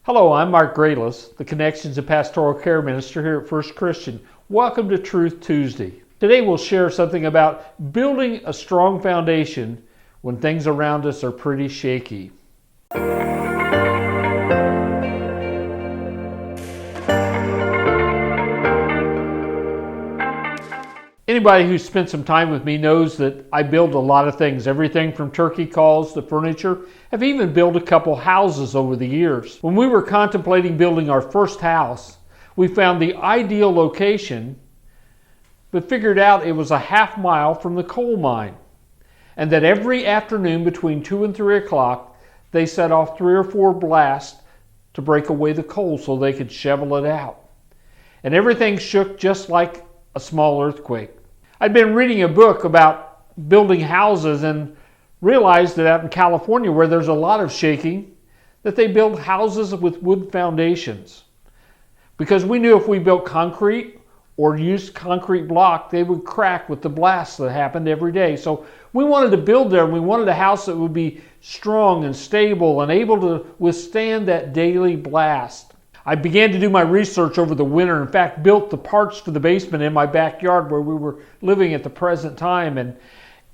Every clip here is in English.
Hello, I'm Mark Grayless, the Connections and Pastoral Care Minister here at First Christian. Welcome to Truth Tuesday. Today we'll share something about building a strong foundation when things around us are pretty shaky. Anybody who's spent some time with me knows that I build a lot of things, everything from turkey calls to furniture. I've even built a couple houses over the years. When we were contemplating building our first house, we found the ideal location, but figured out it was a half mile from the coal mine, and that every afternoon between 2 and 3 o'clock, they set off 3 or 4 blasts to break away the coal so they could shovel it out. And everything shook just like a small earthquake. I'd been reading a book about building houses and realized that out in California, where there's a lot of shaking, that they build houses with wood foundations. Because we knew if we built concrete or used concrete block, they would crack with the blasts that happened every day. So we wanted to build there, and we wanted a house that would be strong and stable and able to withstand that daily blast. I began to do my research over the winter. In fact, built the parts for the basement in my backyard where we were living at the present time. And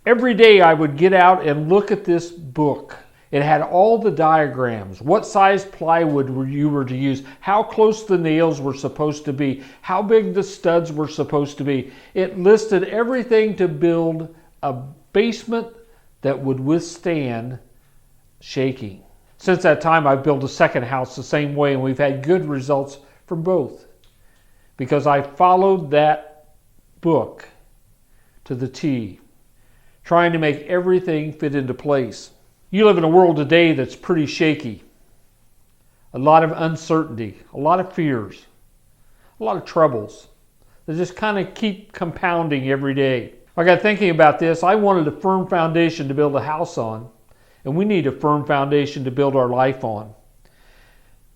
every day I would get out and look at this book. It had all the diagrams, what size plywood you were to use, how close the nails were supposed to be, how big the studs were supposed to be. It listed everything to build a basement that would withstand shaking. Since that time, I've built a second house the same way, and we've had good results from both because I followed that book to the T, trying to make everything fit into place. You live in a world today that's pretty shaky. A lot of uncertainty, a lot of fears, a lot of troubles that just kind of keep compounding every day. I got thinking about this. I wanted a firm foundation to build a house on. And we need a firm foundation to build our life on.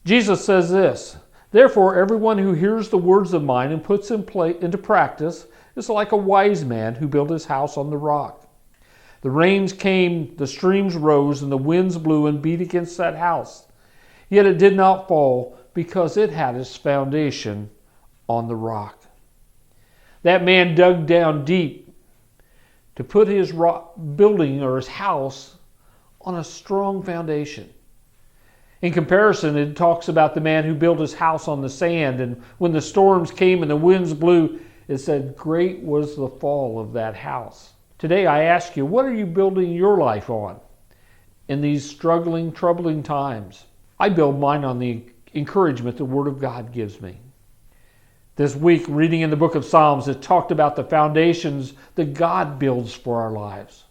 Jesus says this, "Therefore, everyone who hears the words of mine and puts them into practice is like a wise man who built his house on the rock. The rains came, the streams rose, and the winds blew and beat against that house. Yet it did not fall because it had its foundation on the rock." That man dug down deep to put his building or his house on a strong foundation. In comparison, it talks about the man who built his house on the sand, and when the storms came and the winds blew, it said, "Great was the fall of that house." Today I ask you, what are you building your life on in these struggling, troubling times? I build mine on the encouragement the Word of God gives me. This week, reading in the book of Psalms, it talked about the foundations that God builds for our lives.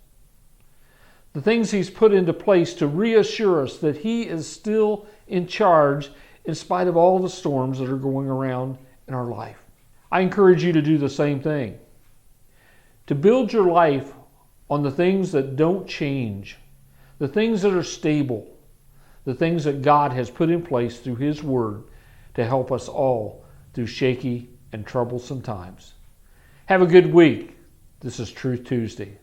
The things He's put into place to reassure us that He is still in charge in spite of all the storms that are going around in our life. I encourage you to do the same thing. To build your life on the things that don't change, the things that are stable, the things that God has put in place through His Word to help us all through shaky and troublesome times. Have a good week. This is Truth Tuesday.